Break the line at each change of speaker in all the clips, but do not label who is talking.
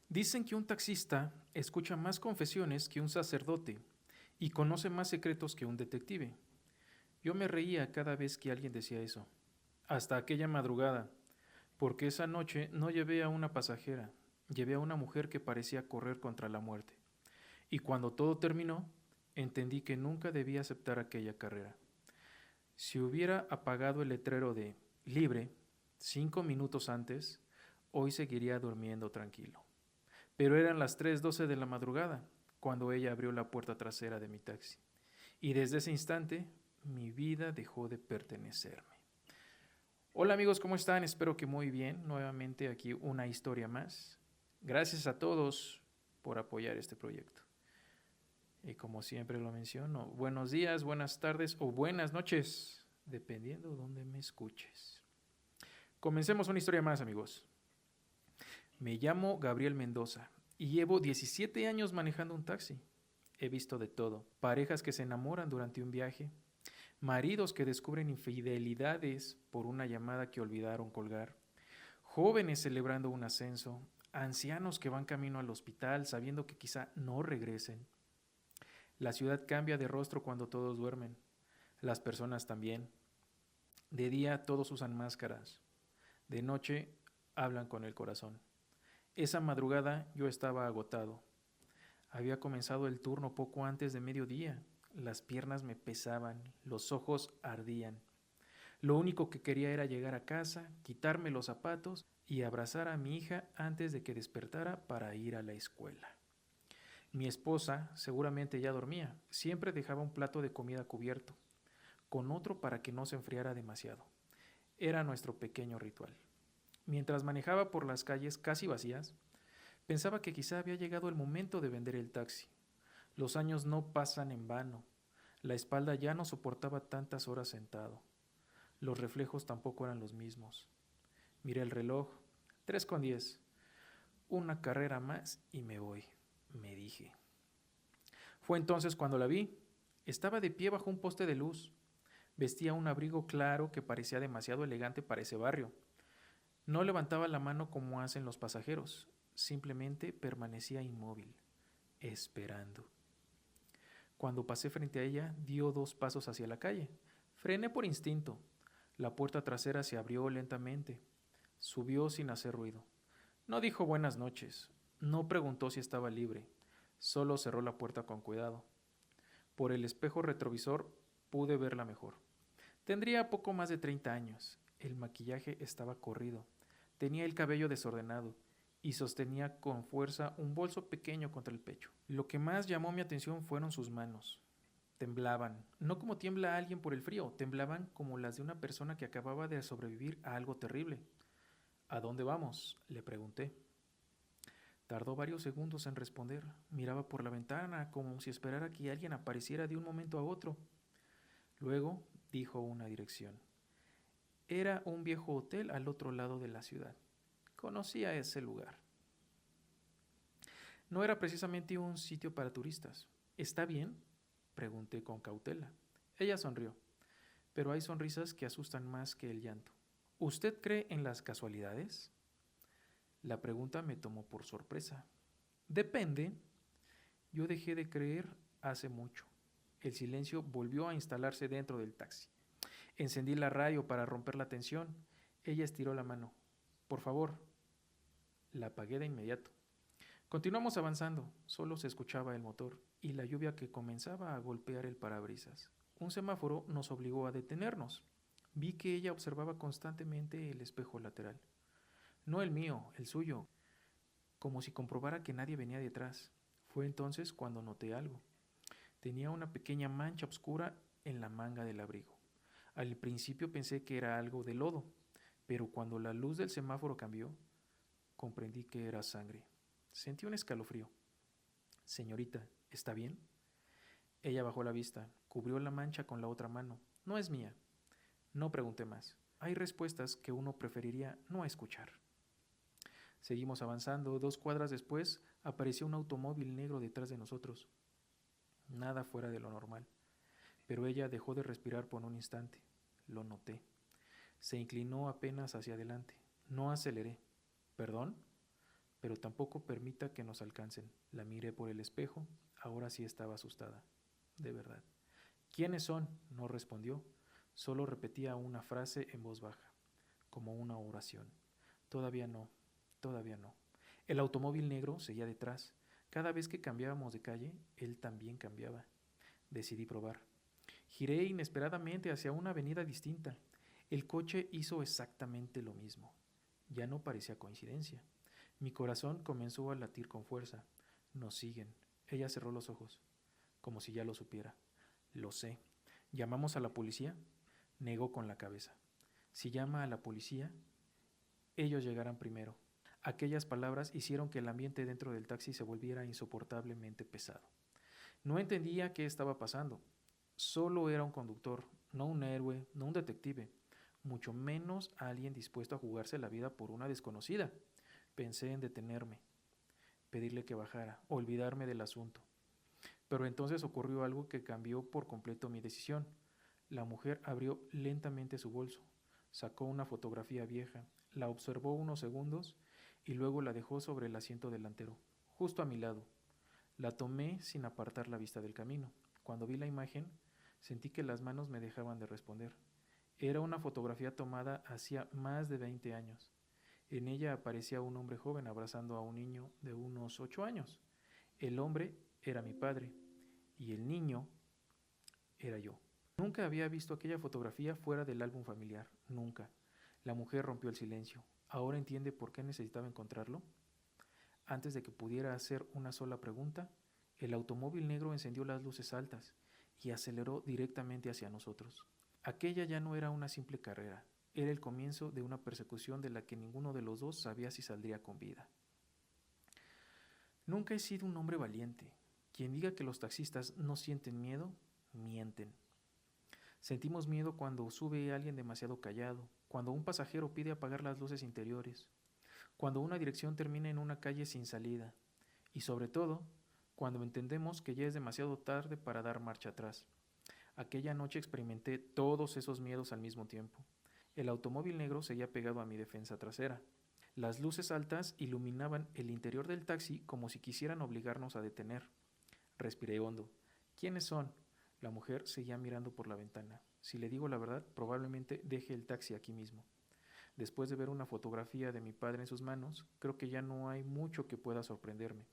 Dicen que un taxista escucha más confesiones que un sacerdote y conoce más secretos que un detective. Yo me reía cada vez que alguien decía eso, hasta aquella madrugada, porque esa noche no llevé a una pasajera, llevé a una mujer que parecía correr contra la muerte. Y cuando todo terminó, entendí que nunca debía aceptar aquella carrera. Si hubiera apagado el letrero de libre 5 minutos antes, hoy seguiría durmiendo tranquilo. Pero eran las 3:12 de la madrugada cuando ella abrió la puerta trasera de mi taxi. Y desde ese instante mi vida dejó de pertenecerme. Hola amigos, ¿cómo están? Espero que muy bien. Nuevamente aquí una historia más. Gracias a todos por apoyar este proyecto. Y como siempre lo menciono, buenos días, buenas tardes o buenas noches, dependiendo de dónde me escuches. Comencemos una historia más, amigos. Me llamo Gabriel Mendoza y llevo 17 años manejando un taxi. He visto de todo: parejas que se enamoran durante un viaje, maridos que descubren infidelidades por una llamada que olvidaron colgar, jóvenes celebrando un ascenso, ancianos que van camino al hospital sabiendo que quizá no regresen. La ciudad cambia de rostro cuando todos duermen, las personas también. De día todos usan máscaras, de noche hablan con el corazón. Esa madrugada yo estaba agotado. Había comenzado el turno poco antes de mediodía. Las piernas me pesaban, los ojos ardían. Lo único que quería era llegar a casa, quitarme los zapatos y abrazar a mi hija antes de que despertara para ir a la escuela. Mi esposa seguramente ya dormía. Siempre dejaba un plato de comida cubierto, con otro para que no se enfriara demasiado. Era nuestro pequeño ritual. Mientras manejaba por las calles casi vacías, pensaba que quizá había llegado el momento de vender el taxi. Los años no pasan en vano. La espalda ya no soportaba tantas horas sentado. Los reflejos tampoco eran los mismos. Miré el reloj. 3:10. Una carrera más y me voy, me dije. Fue entonces cuando la vi. Estaba de pie bajo un poste de luz. Vestía un abrigo claro que parecía demasiado elegante para ese barrio. No levantaba la mano como hacen los pasajeros. Simplemente permanecía inmóvil, esperando. Cuando pasé frente a ella, dio 2 pasos hacia la calle. Frené por instinto. La puerta trasera se abrió lentamente. Subió sin hacer ruido. No dijo buenas noches. No preguntó si estaba libre. Solo cerró la puerta con cuidado. Por el espejo retrovisor pude verla mejor. Tendría poco más de 30 años. El maquillaje estaba corrido. Tenía el cabello desordenado y sostenía con fuerza un bolso pequeño contra el pecho. Lo que más llamó mi atención fueron sus manos. Temblaban, no como tiembla alguien por el frío, temblaban como las de una persona que acababa de sobrevivir a algo terrible. ¿A dónde vamos?, le pregunté. Tardó varios segundos en responder. Miraba por la ventana como si esperara que alguien apareciera de un momento a otro. Luego dijo una dirección. Era un viejo hotel al otro lado de la ciudad. Conocía ese lugar. No era precisamente un sitio para turistas. ¿Está bien?, pregunté con cautela. Ella sonrió, pero hay sonrisas que asustan más que el llanto. ¿Usted cree en las casualidades? La pregunta me tomó por sorpresa. Depende. Yo dejé de creer hace mucho. El silencio volvió a instalarse dentro del taxi. Encendí la radio para romper la tensión. Ella estiró la mano. Por favor. La apagué de inmediato. Continuamos avanzando. Solo se escuchaba el motor y la lluvia que comenzaba a golpear el parabrisas. Un semáforo nos obligó a detenernos. Vi que ella observaba constantemente el espejo lateral. No el mío, el suyo, como si comprobara que nadie venía detrás. Fue entonces cuando noté algo. Tenía una pequeña mancha oscura en la manga del abrigo. Al principio pensé que era algo de lodo, pero cuando la luz del semáforo cambió, comprendí que era sangre. Sentí un escalofrío. Señorita, ¿está bien? Ella bajó la vista, cubrió la mancha con la otra mano. No es mía. No pregunté más. Hay respuestas que uno preferiría no escuchar. Seguimos avanzando. 2 cuadras después apareció un automóvil negro detrás de nosotros. Nada fuera de lo normal. Pero ella dejó de respirar por un instante. Lo noté. Se inclinó apenas hacia adelante. No aceleré. ¿Perdón?, pero tampoco permita que nos alcancen. La miré por el espejo, ahora sí estaba asustada, de verdad. ¿Quiénes son? No respondió, solo repetía una frase en voz baja, como una oración. Todavía no, todavía no. El automóvil negro seguía detrás. Cada vez que cambiábamos de calle, él también cambiaba. Decidí probar. Giré inesperadamente hacia una avenida distinta. El coche hizo exactamente lo mismo. Ya no parecía coincidencia. Mi corazón comenzó a latir con fuerza. Nos siguen. Ella cerró los ojos, como si ya lo supiera. Lo sé. ¿Llamamos a la policía? Negó con la cabeza. Si llama a la policía, ellos llegarán primero. Aquellas palabras hicieron que el ambiente dentro del taxi se volviera insoportablemente pesado. No entendía qué estaba pasando. Solo era un conductor, no un héroe, no un detective, mucho menos alguien dispuesto a jugarse la vida por una desconocida. Pensé en detenerme, pedirle que bajara, olvidarme del asunto. Pero entonces ocurrió algo que cambió por completo mi decisión. La mujer abrió lentamente su bolso, sacó una fotografía vieja, la observó unos segundos y luego la dejó sobre el asiento delantero, justo a mi lado. La tomé sin apartar la vista del camino. Cuando vi la imagen, sentí que las manos me dejaban de responder. Era una fotografía tomada hacía más de 20 años. En ella aparecía un hombre joven abrazando a un niño de unos 8 años. El hombre era mi padre y el niño era yo. Nunca había visto aquella fotografía fuera del álbum familiar, nunca. La mujer rompió el silencio. ¿Ahora entiende por qué necesitaba encontrarlo? Antes de que pudiera hacer una sola pregunta, el automóvil negro encendió las luces altas y aceleró directamente hacia nosotros. Aquella ya no era una simple carrera, era el comienzo de una persecución de la que ninguno de los dos sabía si saldría con vida. Nunca he sido un hombre valiente. Quien diga que los taxistas no sienten miedo, mienten. Sentimos miedo cuando sube alguien demasiado callado, cuando un pasajero pide apagar las luces interiores, cuando una dirección termina en una calle sin salida y sobre todo cuando entendemos que ya es demasiado tarde para dar marcha atrás. Aquella noche experimenté todos esos miedos al mismo tiempo. El automóvil negro seguía pegado a mi defensa trasera. Las luces altas iluminaban el interior del taxi como si quisieran obligarnos a detener. Respiré hondo. ¿Quiénes son? La mujer seguía mirando por la ventana. Si le digo la verdad, probablemente deje el taxi aquí mismo. Después de ver una fotografía de mi padre en sus manos, creo que ya no hay mucho que pueda sorprenderme.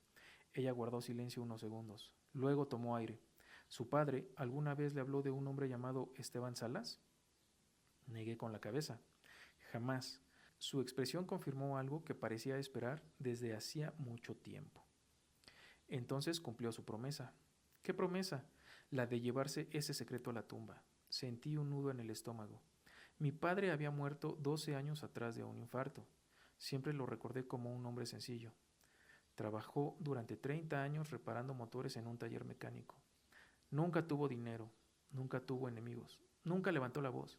Ella guardó silencio unos segundos. Luego tomó aire. ¿Su padre alguna vez le habló de un hombre llamado Esteban Salas? Negué con la cabeza. Jamás. Su expresión confirmó algo que parecía esperar desde hacía mucho tiempo. Entonces cumplió su promesa. ¿Qué promesa? La de llevarse ese secreto a la tumba. Sentí un nudo en el estómago. Mi padre había muerto 12 años atrás de un infarto. Siempre lo recordé como un hombre sencillo. Trabajó durante 30 años reparando motores en un taller mecánico. Nunca tuvo dinero, nunca tuvo enemigos, nunca levantó la voz.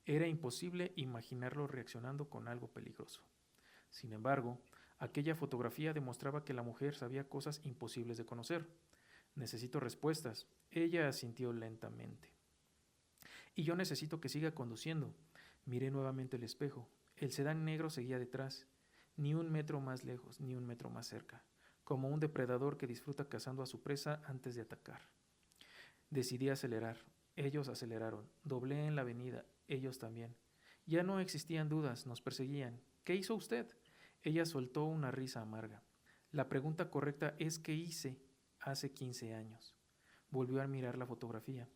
Era imposible imaginarlo reaccionando con algo peligroso. Sin embargo, aquella fotografía demostraba que la mujer sabía cosas imposibles de conocer. Necesito respuestas. Ella asintió lentamente. Y yo necesito que siga conduciendo. Miré nuevamente el espejo. El sedán negro seguía detrás, ni un metro más lejos, ni un metro más cerca, como un depredador que disfruta cazando a su presa antes de atacar. Decidí acelerar. Ellos aceleraron. Doblé en la avenida. Ellos también. Ya no existían dudas. Nos perseguían. ¿Qué hizo usted? Ella soltó una risa amarga. La pregunta correcta es ¿qué hice hace 15 años? Volvió a mirar la fotografía.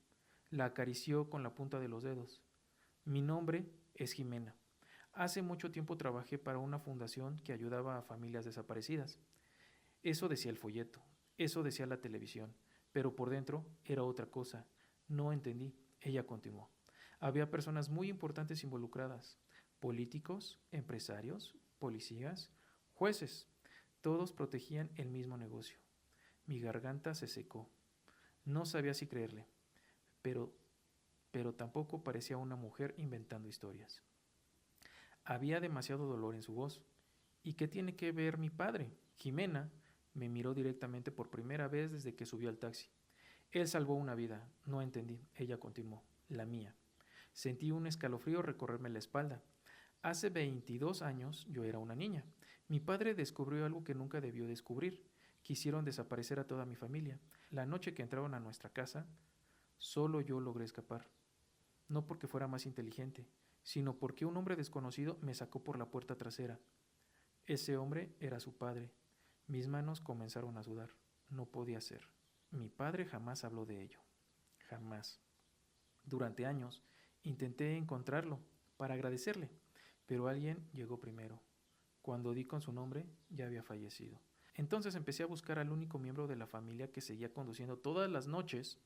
La acarició con la punta de los dedos. Mi nombre es Jimena. Hace mucho tiempo trabajé para una fundación que ayudaba a familias desaparecidas. Eso decía el folleto. Eso decía la televisión. Pero por dentro era otra cosa. No entendí. Ella continuó. Había personas muy importantes involucradas. Políticos, empresarios, policías, jueces. Todos protegían el mismo negocio. Mi garganta se secó. No sabía si creerle, pero tampoco parecía una mujer inventando historias. Había demasiado dolor en su voz. ¿Y qué tiene que ver mi padre? Jimena me miró directamente por primera vez desde que subió al taxi. Él salvó una vida. No entendí. Ella continuó. La mía. Sentí un escalofrío recorrerme la espalda. Hace 22 años yo era una niña. Mi padre descubrió algo que nunca debió descubrir. Quisieron desaparecer a toda mi familia. La noche que entraron a nuestra casa, solo yo logré escapar. No porque fuera más inteligente, sino porque un hombre desconocido me sacó por la puerta trasera. Ese hombre era su padre. Mis manos comenzaron a sudar. No podía ser. Mi padre jamás habló de ello. Jamás. Durante años intenté encontrarlo para agradecerle, pero alguien llegó primero. Cuando di con su nombre, ya había fallecido. Entonces empecé a buscar al único miembro de la familia que seguía conduciendo todas las noches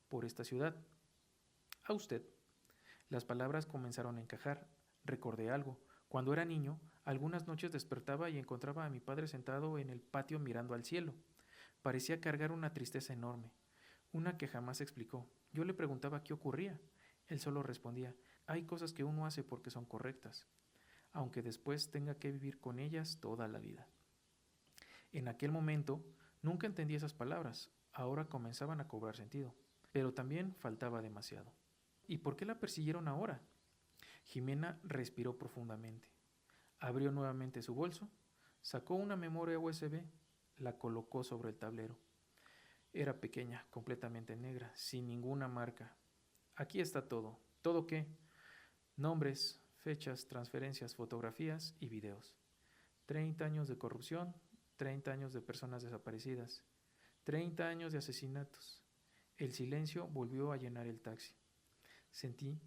por esta ciudad. A usted. Las palabras comenzaron a encajar. Recordé algo. Cuando era niño, algunas noches despertaba y encontraba a mi padre sentado en el patio mirando al cielo. Parecía cargar una tristeza enorme, una que jamás explicó. Yo le preguntaba qué ocurría. Él solo respondía, hay cosas que uno hace porque son correctas, aunque después tenga que vivir con ellas toda la vida. En aquel momento nunca entendí esas palabras, ahora comenzaban a cobrar sentido, pero también faltaba demasiado. ¿Y por qué la persiguieron ahora? Jimena respiró profundamente. Abrió nuevamente su bolso, sacó una memoria USB, la colocó sobre el tablero. Era pequeña, completamente negra, sin ninguna marca. Aquí está todo. ¿Todo qué? Nombres, fechas, transferencias, fotografías y videos. 30 años de corrupción, 30 años de personas desaparecidas, 30 años de asesinatos. El silencio volvió a llenar el taxi. Sentí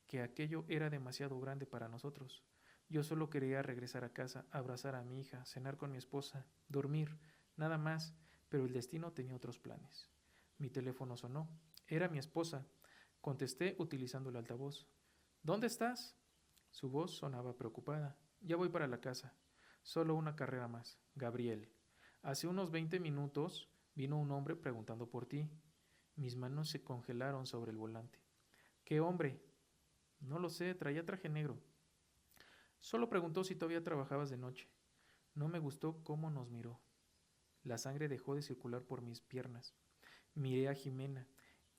que aquello era demasiado grande para nosotros. Yo solo quería regresar a casa, abrazar a mi hija, cenar con mi esposa, dormir, nada más, pero el destino tenía otros planes. Mi teléfono sonó. Era mi esposa. Contesté utilizando el altavoz. ¿Dónde estás? Su voz sonaba preocupada. Ya voy para la casa. Solo una carrera más. Gabriel. Hace unos 20 minutos vino un hombre preguntando por ti. Mis manos se congelaron sobre el volante. ¿Qué hombre? No lo sé, traía traje negro. Solo preguntó si todavía trabajabas de noche. No me gustó cómo nos miró. La sangre dejó de circular por mis piernas. Miré a Jimena.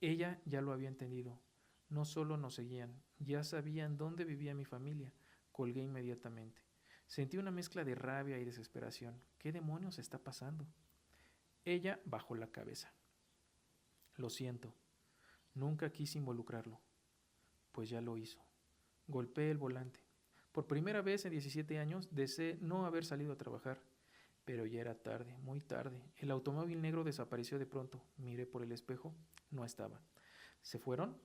Ella ya lo había entendido. No solo nos seguían, ya sabían dónde vivía mi familia. Colgué inmediatamente. Sentí una mezcla de rabia y desesperación. ¿Qué demonios está pasando? Ella bajó la cabeza. Lo siento. Nunca quise involucrarlo. Pues ya lo hizo. Golpeé el volante. Por primera vez en 17 años deseé no haber salido a trabajar. Pero ya era tarde, muy tarde. El automóvil negro desapareció de pronto. Miré por el espejo. No estaba. ¿Se fueron?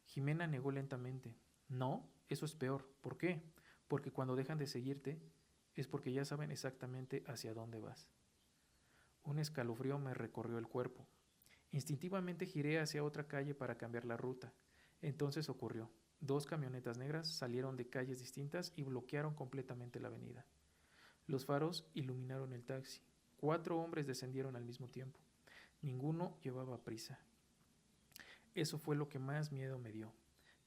Jimena negó lentamente. No, eso es peor. ¿Por qué? Porque cuando dejan de seguirte es porque ya saben exactamente hacia dónde vas. Un escalofrío me recorrió el cuerpo. Instintivamente giré hacia otra calle para cambiar la ruta. Entonces ocurrió. 2 camionetas negras salieron de calles distintas y bloquearon completamente la avenida. Los faros iluminaron el taxi. 4 hombres descendieron al mismo tiempo. Ninguno llevaba prisa. Eso fue lo que más miedo me dio.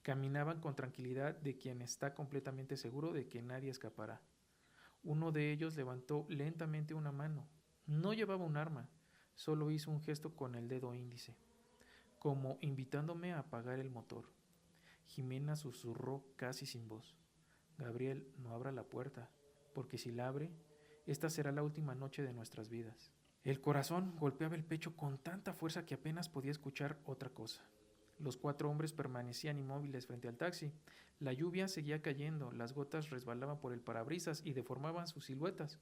Caminaban con tranquilidad de quien está completamente seguro de que nadie escapará. Uno de ellos levantó lentamente una mano. No llevaba un arma, solo hizo un gesto con el dedo índice, como invitándome a apagar el motor. Jimena susurró casi sin voz. Gabriel, no abra la puerta, porque si la abre, esta será la última noche de nuestras vidas. El corazón golpeaba el pecho con tanta fuerza que apenas podía escuchar otra cosa. Los 4 hombres permanecían inmóviles frente al taxi. La lluvia seguía cayendo, las gotas resbalaban por el parabrisas y deformaban sus siluetas.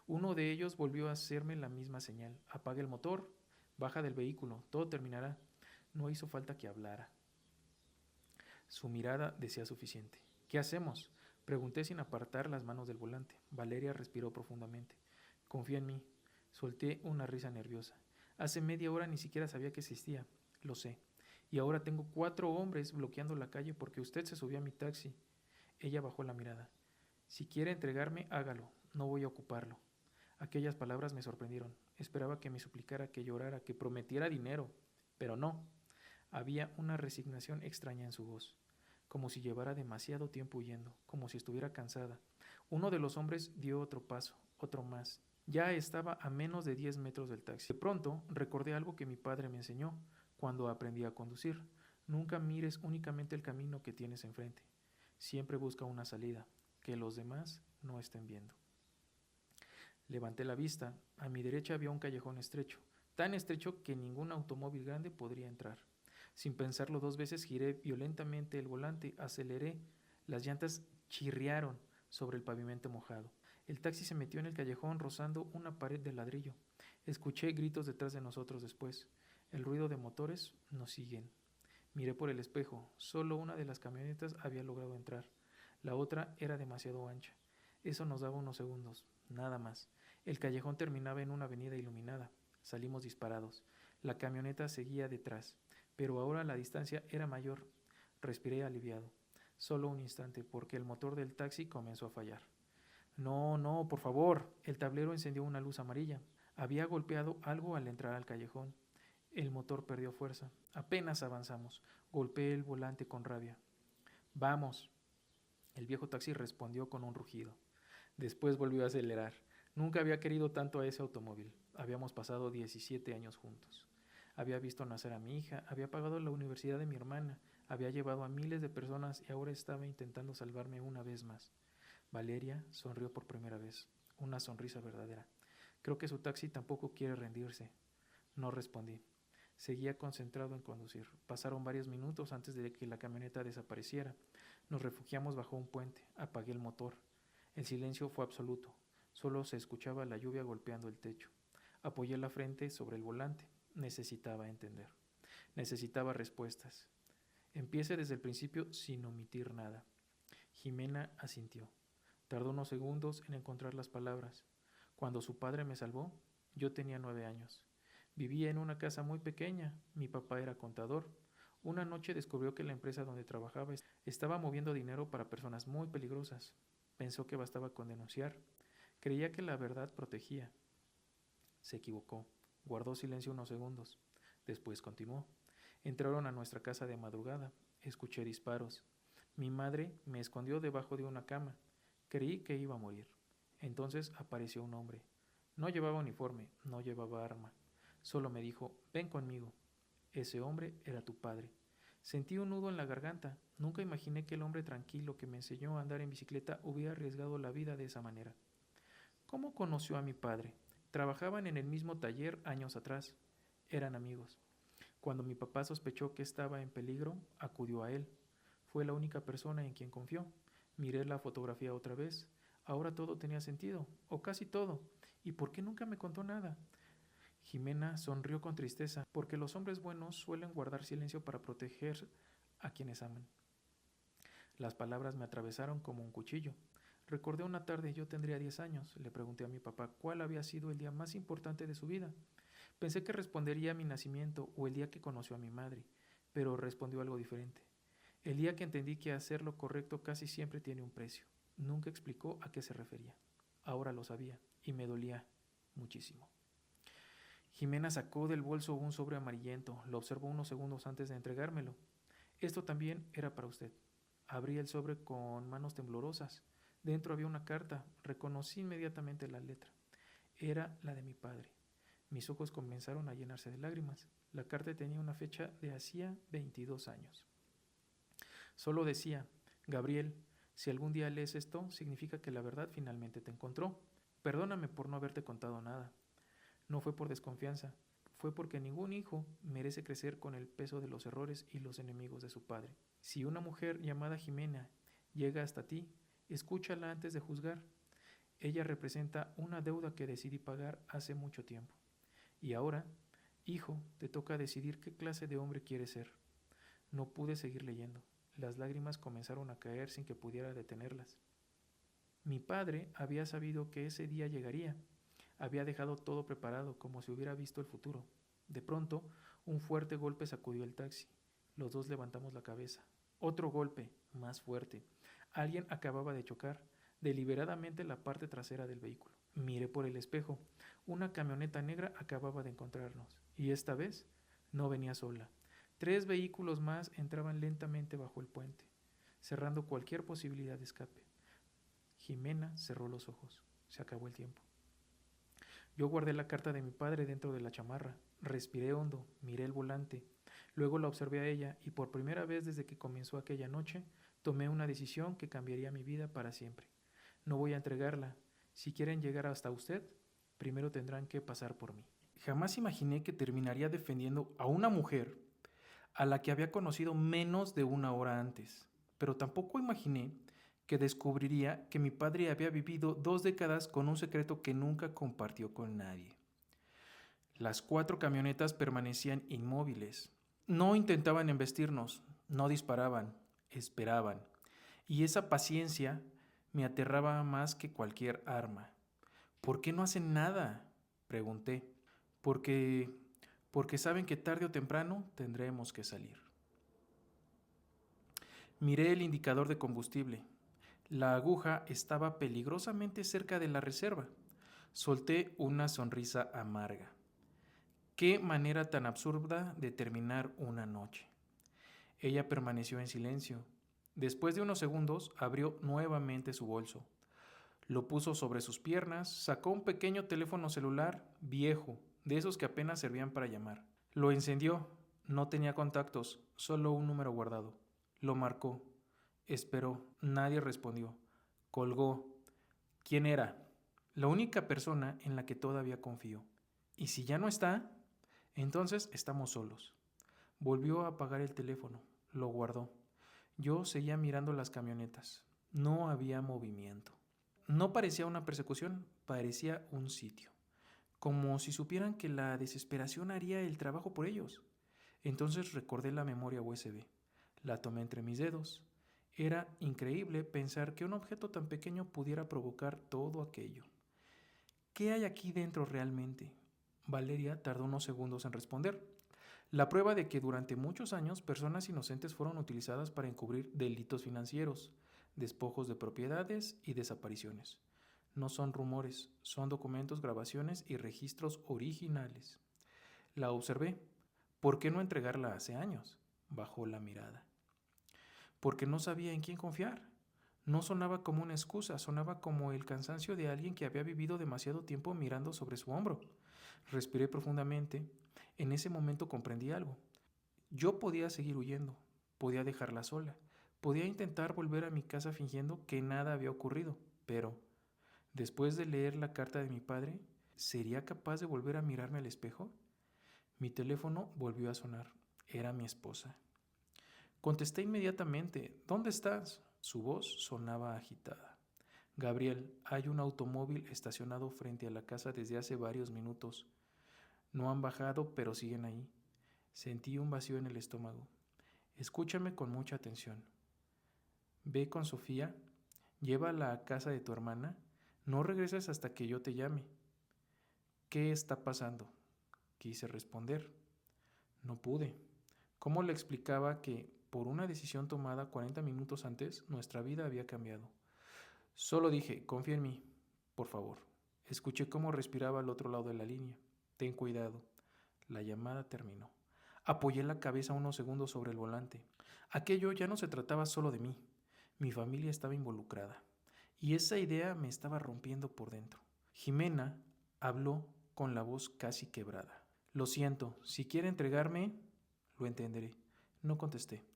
Uno de ellos volvió a hacerme la misma señal. Apaga el motor, baja del vehículo, todo terminará. No hizo falta que hablara. Su mirada decía suficiente. ¿Qué hacemos? Pregunté sin apartar las manos del volante. Valeria respiró profundamente. Confía en mí. Solté una risa nerviosa. Hace media hora ni siquiera sabía que existía. Lo sé. Y ahora tengo 4 hombres bloqueando la calle porque usted se subió a mi taxi. Ella bajó la mirada. Si quiere entregarme, hágalo. No voy a ocuparlo. Aquellas palabras me sorprendieron. Esperaba que me suplicara, que llorara, que prometiera dinero. Pero no. Había una resignación extraña en su voz, como si llevara demasiado tiempo huyendo, como si estuviera cansada. Uno de los hombres dio otro paso, otro más. Ya estaba a menos de 10 metros del taxi. De pronto recordé algo que mi padre me enseñó cuando aprendí a conducir. Nunca mires únicamente el camino que tienes enfrente. Siempre busca una salida, que los demás no estén viendo. Levanté la vista. A mi derecha había un callejón estrecho, tan estrecho que ningún automóvil grande podría entrar. Sin pensarlo dos veces giré violentamente el volante, aceleré. Las llantas chirriaron sobre el pavimento mojado. El taxi se metió en el callejón rozando una pared de ladrillo. Escuché gritos detrás de nosotros después. El ruido de motores nos siguen. Miré por el espejo. Solo una de las camionetas había logrado entrar. La otra era demasiado ancha. Eso nos daba unos segundos, nada más. El callejón terminaba en una avenida iluminada. Salimos disparados. La camioneta seguía detrás, pero ahora la distancia era mayor. Respiré aliviado. Solo un instante, porque el motor del taxi comenzó a fallar. No, no, por favor. El tablero encendió una luz amarilla. Había golpeado algo al entrar al callejón. El motor perdió fuerza. Apenas avanzamos. Golpeé el volante con rabia. Vamos. El viejo taxi respondió con un rugido. Después volvió a acelerar. Nunca había querido tanto a ese automóvil. Habíamos pasado 17 años juntos. Había visto nacer a mi hija, había pagado la universidad de mi hermana, había llevado a miles de personas y ahora estaba intentando salvarme una vez más. Valeria sonrió por primera vez, una sonrisa verdadera. Creo que su taxi tampoco quiere rendirse. No respondí. Seguía concentrado en conducir. Pasaron varios minutos antes de que la camioneta desapareciera. Nos refugiamos bajo un puente. Apagué el motor. El silencio fue absoluto. Solo se escuchaba la lluvia golpeando el techo. Apoyé la frente sobre el volante. Necesitaba entender. Necesitaba respuestas. Empiece desde el principio sin omitir nada. Jimena asintió. Tardó unos segundos en encontrar las palabras. Cuando su padre me salvó, yo tenía 9 años. Vivía en una casa muy pequeña. Mi papá era contador. Una noche descubrió que la empresa donde trabajaba estaba moviendo dinero para personas muy peligrosas. Pensó que bastaba con denunciar. Creía que la verdad protegía. Se equivocó. Guardó silencio unos segundos. Después continuó. Entraron a nuestra casa de madrugada. Escuché disparos. Mi madre me escondió debajo de una cama. Creí que iba a morir. Entonces apareció un hombre. No llevaba uniforme, no llevaba arma. Solo me dijo, ven conmigo. Ese hombre era tu padre. Sentí un nudo en la garganta. Nunca imaginé que el hombre tranquilo que me enseñó a andar en bicicleta hubiera arriesgado la vida de esa manera. ¿Cómo conoció a mi padre? Trabajaban en el mismo taller años atrás. Eran amigos. Cuando mi papá sospechó que estaba en peligro, acudió a él. Fue la única persona en quien confió. Miré la fotografía otra vez. Ahora todo tenía sentido, o casi todo. ¿Y por qué nunca me contó nada? Jimena sonrió con tristeza, porque los hombres buenos suelen guardar silencio para proteger a quienes aman. Las palabras me atravesaron como un cuchillo. Recordé una tarde, yo tendría 10 años, le pregunté a mi papá cuál había sido el día más importante de su vida. Pensé que respondería mi nacimiento o el día que conoció a mi madre, pero respondió algo diferente. El día que entendí que hacer lo correcto casi siempre tiene un precio. Nunca explicó a qué se refería. Ahora lo sabía y me dolía muchísimo. Jimena sacó del bolso un sobre amarillento. Lo observó unos segundos antes de entregármelo. Esto también era para usted. Abrí el sobre con manos temblorosas. Dentro había una carta. Reconocí inmediatamente la letra. Era la de mi padre. Mis ojos comenzaron a llenarse de lágrimas. La carta tenía una fecha de hacía 22 años. Solo decía, Gabriel, si algún día lees esto, significa que la verdad finalmente te encontró. Perdóname por no haberte contado nada. No fue por desconfianza, fue porque ningún hijo merece crecer con el peso de los errores y los enemigos de su padre. Si una mujer llamada Jimena llega hasta ti, escúchala antes de juzgar. Ella representa una deuda que decidí pagar hace mucho tiempo. Y ahora, hijo, te toca decidir qué clase de hombre quieres ser. No pude seguir leyendo. Las lágrimas comenzaron a caer sin que pudiera detenerlas. Mi padre había sabido que ese día llegaría. Había dejado todo preparado, como si hubiera visto el futuro. De pronto, un fuerte golpe sacudió el taxi. Los dos levantamos la cabeza. Otro golpe, más fuerte. Alguien acababa de chocar deliberadamente la parte trasera del vehículo. Miré por el espejo. Una camioneta negra acababa de encontrarnos. Y esta vez no venía sola. 3 vehículos más entraban lentamente bajo el puente, cerrando cualquier posibilidad de escape. Jimena cerró los ojos. Se acabó el tiempo. Yo guardé la carta de mi padre dentro de la chamarra. Respiré hondo, miré el volante. Luego la observé a ella y por primera vez desde que comenzó aquella noche, tomé una decisión que cambiaría mi vida para siempre. No voy a entregarla. Si quieren llegar hasta usted, primero tendrán que pasar por mí. Jamás imaginé que terminaría defendiendo a una mujer a la que había conocido menos de una hora antes, pero tampoco imaginé que descubriría que mi padre había vivido 2 décadas con un secreto que nunca compartió con nadie. Las 4 camionetas permanecían inmóviles. No intentaban embestirnos, no disparaban, esperaban. Y esa paciencia me aterraba más que cualquier arma. ¿Por qué no hacen nada?, pregunté. Porque saben que tarde o temprano tendremos que salir. Miré el indicador de combustible. La aguja estaba peligrosamente cerca de la reserva. Solté una sonrisa amarga. Qué manera tan absurda de terminar una noche. Ella permaneció en silencio. Después de unos segundos, abrió nuevamente su bolso. Lo puso sobre sus piernas, sacó un pequeño teléfono celular viejo, de esos que apenas servían para llamar. Lo encendió. No tenía contactos, solo un número guardado. Lo marcó. Esperó. Nadie respondió. Colgó. ¿Quién era? La única persona en la que todavía confío. ¿Y si ya no está? Entonces estamos solos. Volvió a apagar el teléfono. Lo guardó. Yo seguía mirando las camionetas. No había movimiento. No parecía una persecución, parecía un sitio. Como si supieran que la desesperación haría el trabajo por ellos. Entonces recordé la memoria USB. La tomé entre mis dedos. Era increíble pensar que un objeto tan pequeño pudiera provocar todo aquello. ¿Qué hay aquí dentro realmente? Valeria tardó unos segundos en responder. La prueba de que durante muchos años personas inocentes fueron utilizadas para encubrir delitos financieros, despojos de propiedades y desapariciones. No son rumores, son documentos, grabaciones y registros originales. La observé. ¿Por qué no entregarla hace años? Bajó la mirada. Porque no sabía en quién confiar. No sonaba como una excusa, sonaba como el cansancio de alguien que había vivido demasiado tiempo mirando sobre su hombro. Respiré profundamente. En ese momento comprendí algo. Yo podía seguir huyendo, podía dejarla sola, podía intentar volver a mi casa fingiendo que nada había ocurrido, pero, después de leer la carta de mi padre, ¿sería capaz de volver a mirarme al espejo? Mi teléfono volvió a sonar. Era mi esposa. Contesté inmediatamente. ¿Dónde estás? Su voz sonaba agitada. Gabriel, hay un automóvil estacionado frente a la casa desde hace varios minutos. No han bajado, pero siguen ahí. Sentí un vacío en el estómago. Escúchame con mucha atención. Ve con Sofía, llévala a casa de tu hermana, no regreses hasta que yo te llame. ¿Qué está pasando? Quise responder. No pude. ¿Cómo le explicaba que, por una decisión tomada 40 minutos antes, nuestra vida había cambiado? Solo dije, confía en mí, por favor. Escuché cómo respiraba al otro lado de la línea. Ten cuidado. La llamada terminó. Apoyé la cabeza unos segundos sobre el volante. Aquello ya no se trataba solo de mí. Mi familia estaba involucrada. Y esa idea me estaba rompiendo por dentro. Jimena habló con la voz casi quebrada. Lo siento, si quiere entregarme, lo entenderé. No contesté.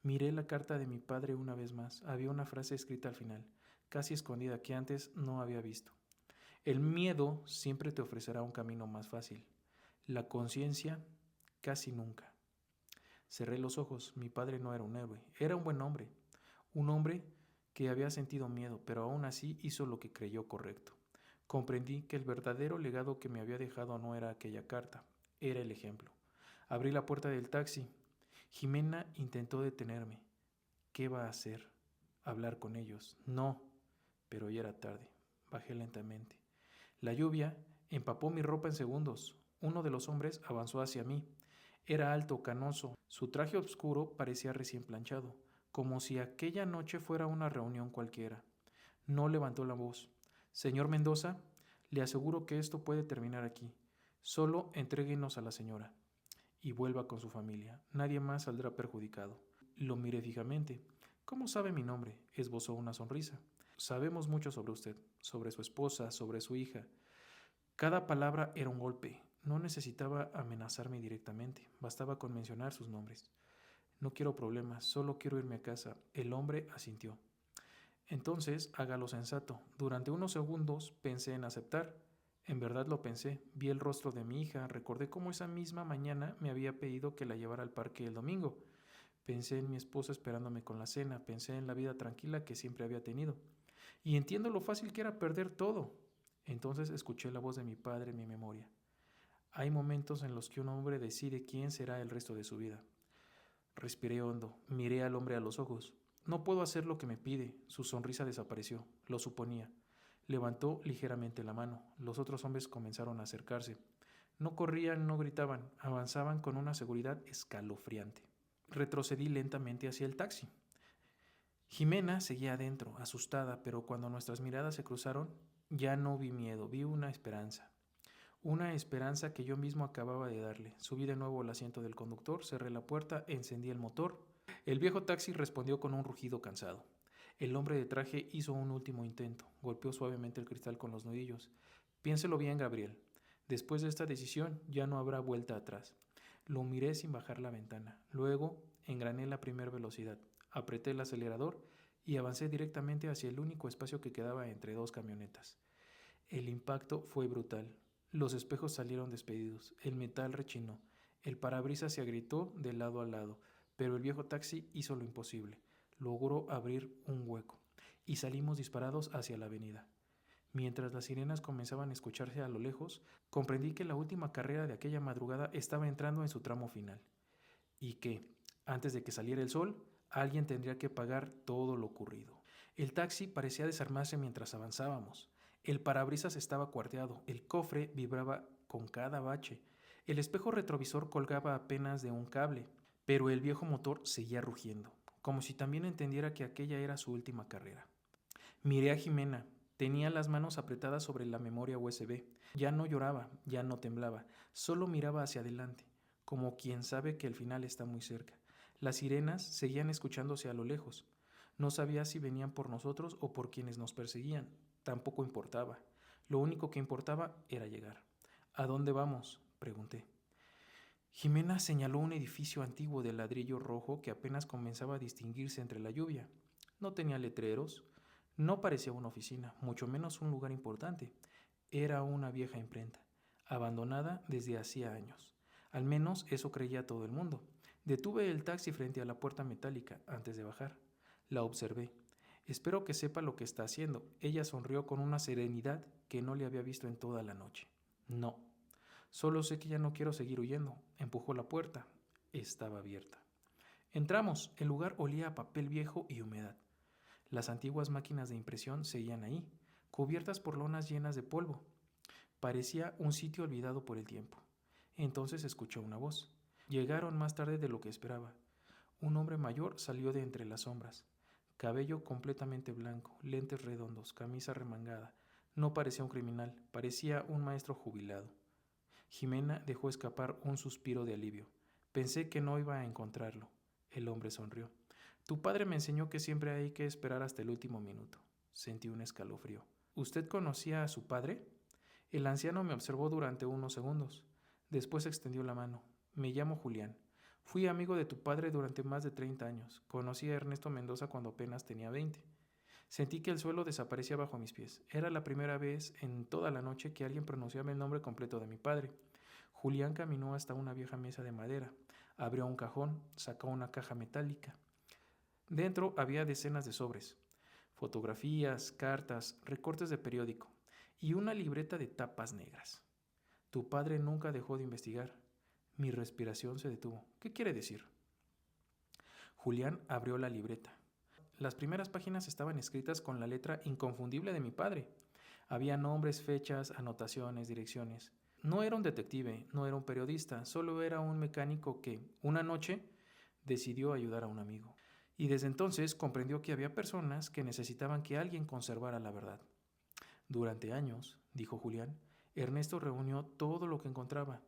Miré la carta de mi padre una vez más. Había una frase escrita al final, casi escondida, que antes no había visto. El miedo siempre te ofrecerá un camino más fácil. La conciencia, casi nunca. Cerré los ojos. Mi padre no era un héroe, era un buen hombre. Un hombre que había sentido miedo, pero aún así hizo lo que creyó correcto. Comprendí que el verdadero legado que me había dejado no era aquella carta, era el ejemplo. Abrí la puerta del taxi. Jimena intentó detenerme. ¿Qué va a hacer? ¿Hablar con ellos? No, pero ya era tarde. Bajé lentamente. La lluvia empapó mi ropa en segundos. Uno de los hombres avanzó hacia mí. Era alto, canoso. Su traje oscuro parecía recién planchado, como si aquella noche fuera una reunión cualquiera. No levantó la voz. Señor Mendoza, le aseguro que esto puede terminar aquí. Solo entréguenos a la señora y vuelva con su familia. Nadie más saldrá perjudicado. Lo miré fijamente. ¿Cómo sabe mi nombre? Esbozó una sonrisa. Sabemos mucho sobre usted, sobre su esposa, sobre su hija. Cada palabra era un golpe. No necesitaba amenazarme directamente. Bastaba con mencionar sus nombres. No quiero problemas, solo quiero irme a casa. El hombre asintió. Entonces, haga lo sensato. Durante unos segundos pensé en aceptar. En verdad lo pensé, vi el rostro de mi hija, recordé cómo esa misma mañana me había pedido que la llevara al parque el domingo. Pensé en mi esposa esperándome con la cena, pensé en la vida tranquila que siempre había tenido. Y entiendo lo fácil que era perder todo. Entonces escuché la voz de mi padre en mi memoria. Hay momentos en los que un hombre decide quién será el resto de su vida. Respiré hondo, miré al hombre a los ojos. No puedo hacer lo que me pide. Su sonrisa desapareció, lo suponía. Levantó ligeramente la mano. Los otros hombres comenzaron a acercarse. No corrían, no gritaban, avanzaban con una seguridad escalofriante. Retrocedí lentamente hacia el taxi. Jimena seguía adentro, asustada, pero cuando nuestras miradas se cruzaron, ya no vi miedo, vi una esperanza. Una esperanza que yo mismo acababa de darle. Subí de nuevo al asiento del conductor, cerré la puerta, encendí el motor. El viejo taxi respondió con un rugido cansado. El hombre de traje hizo un último intento. Golpeó suavemente el cristal con los nudillos. Piénselo bien, Gabriel. Después de esta decisión ya no habrá vuelta atrás. Lo miré sin bajar la ventana. Luego engrané la primera velocidad. Apreté el acelerador y avancé directamente hacia el único espacio que quedaba entre dos camionetas. El impacto fue brutal. Los espejos salieron despedidos, el metal rechinó, el parabrisas se agrietó de lado a lado, pero el viejo taxi hizo lo imposible. Logró abrir un hueco y salimos disparados hacia la avenida. Mientras las sirenas comenzaban a escucharse a lo lejos, comprendí que la última carrera de aquella madrugada estaba entrando en su tramo final y que, antes de que saliera el sol, alguien tendría que pagar todo lo ocurrido. El taxi parecía desarmarse mientras avanzábamos. El parabrisas estaba cuarteado, el cofre vibraba con cada bache, el espejo retrovisor colgaba apenas de un cable, pero el viejo motor seguía rugiendo, como si también entendiera que aquella era su última carrera. Miré a Jimena. Tenía las manos apretadas sobre la memoria USB. Ya no lloraba, ya no temblaba, solo miraba hacia adelante, como quien sabe que el final está muy cerca. Las sirenas seguían escuchándose a lo lejos. No sabía si venían por nosotros o por quienes nos perseguían. Tampoco importaba. Lo único que importaba era llegar. ¿A dónde vamos?, pregunté. Jimena señaló un edificio antiguo de ladrillo rojo que apenas comenzaba a distinguirse entre la lluvia. No tenía letreros, no parecía una oficina, mucho menos un lugar importante. Era una vieja imprenta, abandonada desde hacía años. Al menos eso creía todo el mundo. Detuve el taxi frente a la puerta metálica antes de bajar. La observé. Espero que sepa lo que está haciendo. Ella sonrió con una serenidad que no le había visto en toda la noche. No. Solo sé que ya no quiero seguir huyendo. Empujó la puerta. Estaba abierta. Entramos. El lugar olía a papel viejo y humedad. Las antiguas máquinas de impresión seguían ahí, cubiertas por lonas llenas de polvo. Parecía un sitio olvidado por el tiempo. Entonces escuchó una voz. Llegaron más tarde de lo que esperaba. Un hombre mayor salió de entre las sombras. Cabello completamente blanco, lentes redondos, camisa remangada. No parecía un criminal, parecía un maestro jubilado. Jimena dejó escapar un suspiro de alivio. Pensé que no iba a encontrarlo. El hombre sonrió. Tu padre me enseñó que siempre hay que esperar hasta el último minuto. Sentí un escalofrío. ¿Usted conocía a su padre? El anciano me observó durante unos segundos. Después extendió la mano. Me llamo Julián. Fui amigo de tu padre durante más de 30 años. Conocí a Ernesto Mendoza cuando apenas tenía 20. Sentí que el suelo desaparecía bajo mis pies. Era la primera vez en toda la noche que alguien pronunciaba el nombre completo de mi padre. Julián caminó hasta una vieja mesa de madera. Abrió un cajón, sacó una caja metálica. Dentro había decenas de sobres, fotografías, cartas, recortes de periódico y una libreta de tapas negras. Tu padre nunca dejó de investigar. Mi respiración se detuvo. ¿Qué quiere decir? Julián abrió la libreta. Las primeras páginas estaban escritas con la letra inconfundible de mi padre. Había nombres, fechas, anotaciones, direcciones. No era un detective, no era un periodista, solo era un mecánico que, una noche, decidió ayudar a un amigo. Y desde entonces comprendió que había personas que necesitaban que alguien conservara la verdad. Durante años, dijo Julián, Ernesto reunió todo lo que encontraba.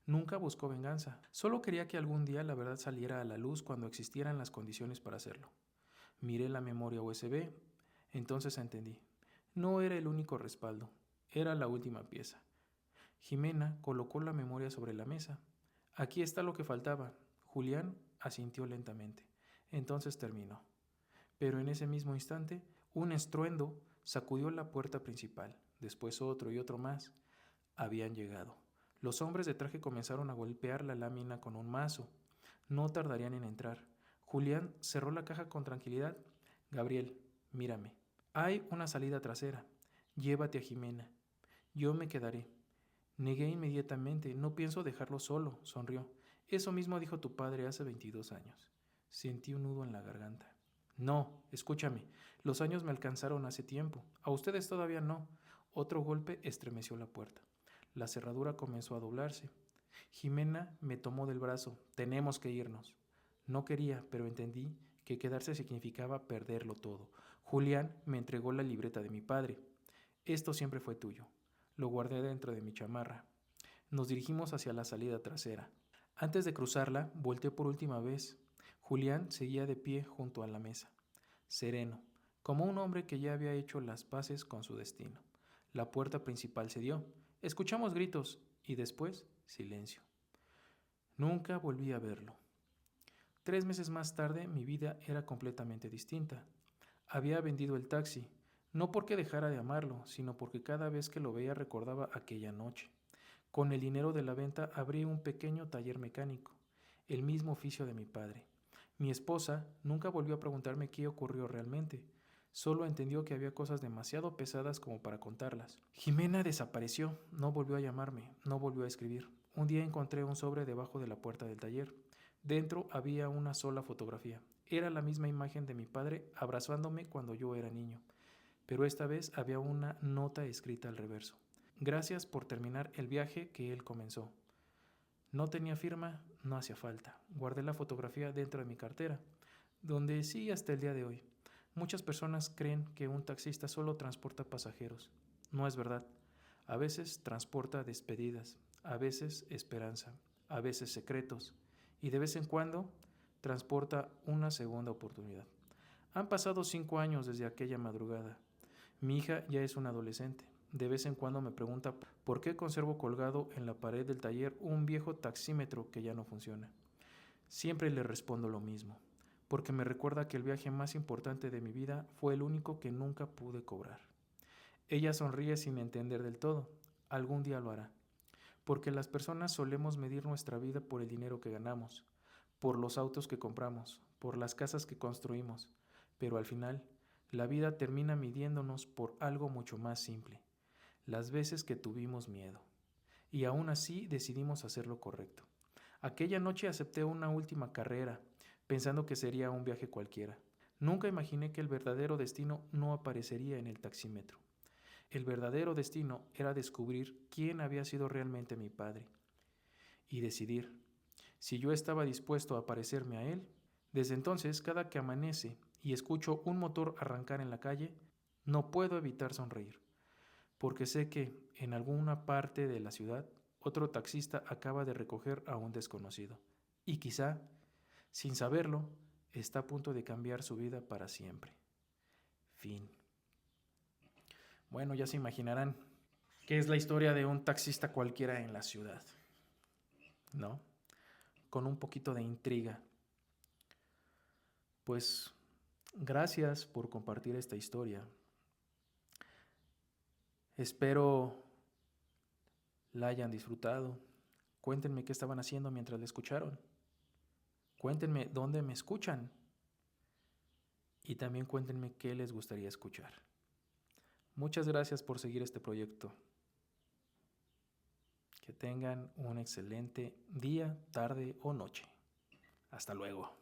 Nunca buscó venganza, solo quería que algún día la verdad saliera a la luz cuando existieran las condiciones para hacerlo. Miré la memoria USB, entonces entendí. No era el único respaldo, era la última pieza. Jimena colocó la memoria sobre la mesa. Aquí está lo que faltaba. Julián asintió lentamente. Entonces terminó. Pero en ese mismo instante, un estruendo sacudió la puerta principal, después otro y otro más. Habían llegado. Los hombres de traje comenzaron a golpear la lámina con un mazo. No tardarían en entrar. Julián cerró la caja con tranquilidad. Gabriel, mírame. Hay una salida trasera. Llévate a Jimena. Yo me quedaré. Negué inmediatamente. No pienso dejarlo solo, sonrió. Eso mismo dijo tu padre hace 22 años. Sentí un nudo en la garganta. No, escúchame. Los años me alcanzaron hace tiempo. A ustedes todavía no. Otro golpe estremeció la puerta. La cerradura comenzó a doblarse. Jimena me tomó del brazo. Tenemos que irnos. No quería, pero entendí que quedarse significaba perderlo todo. Julián me entregó la libreta de mi padre. Esto siempre fue tuyo. Lo guardé dentro de mi chamarra. Nos dirigimos hacia la salida trasera. Antes de cruzarla, volteé por última vez. Julián seguía de pie junto a la mesa, sereno, como un hombre que ya había hecho las paces con su destino. La puerta principal se dio. Escuchamos gritos y después silencio. Nunca volví a verlo. 3 meses más tarde mi vida era completamente distinta. Había vendido el taxi, no porque dejara de amarlo, sino porque cada vez que lo veía recordaba aquella noche. Con el dinero de la venta abrí un pequeño taller mecánico, el mismo oficio de mi padre. Mi esposa nunca volvió a preguntarme qué ocurrió realmente. Solo entendió que había cosas demasiado pesadas como para contarlas. Jimena desapareció, no volvió a llamarme, no volvió a escribir. Un día encontré un sobre debajo de la puerta del taller. Dentro había una sola fotografía. Era la misma imagen de mi padre abrazándome cuando yo era niño, pero esta vez había una nota escrita al reverso. Gracias por terminar el viaje que él comenzó. No tenía firma, no hacía falta. Guardé la fotografía dentro de mi cartera, donde sigue hasta el día de hoy. Muchas personas creen que un taxista solo transporta pasajeros. No es verdad. A veces transporta despedidas, a veces esperanza, a veces secretos y de vez en cuando transporta una segunda oportunidad. Han pasado 5 años desde aquella madrugada. Mi hija ya es una adolescente. De vez en cuando me pregunta por qué conservo colgado en la pared del taller un viejo taxímetro que ya no funciona. Siempre le respondo lo mismo, porque me recuerda que el viaje más importante de mi vida fue el único que nunca pude cobrar. Ella sonríe sin entender del todo. Algún día lo hará, porque las personas solemos medir nuestra vida por el dinero que ganamos, por los autos que compramos, por las casas que construimos, pero al final, la vida termina midiéndonos por algo mucho más simple, las veces que tuvimos miedo, y aún así decidimos hacer lo correcto. Aquella noche acepté una última carrera, pensando que sería un viaje cualquiera. Nunca imaginé que el verdadero destino no aparecería en el taxímetro. El verdadero destino era descubrir quién había sido realmente mi padre y decidir si yo estaba dispuesto a parecerme a él. Desde entonces, cada que amanece y escucho un motor arrancar en la calle, no puedo evitar sonreír, porque sé que en alguna parte de la ciudad otro taxista acaba de recoger a un desconocido y quizá, sin saberlo, está a punto de cambiar su vida para siempre. Fin. Bueno, ya se imaginarán qué es la historia de un taxista cualquiera en la ciudad, ¿no? Con un poquito de intriga. Pues gracias por compartir esta historia. Espero la hayan disfrutado. Cuéntenme qué estaban haciendo mientras la escucharon. Cuéntenme dónde me escuchan. Y también cuéntenme qué les gustaría escuchar. Muchas gracias por seguir este proyecto. Que tengan un excelente día, tarde o noche. Hasta luego.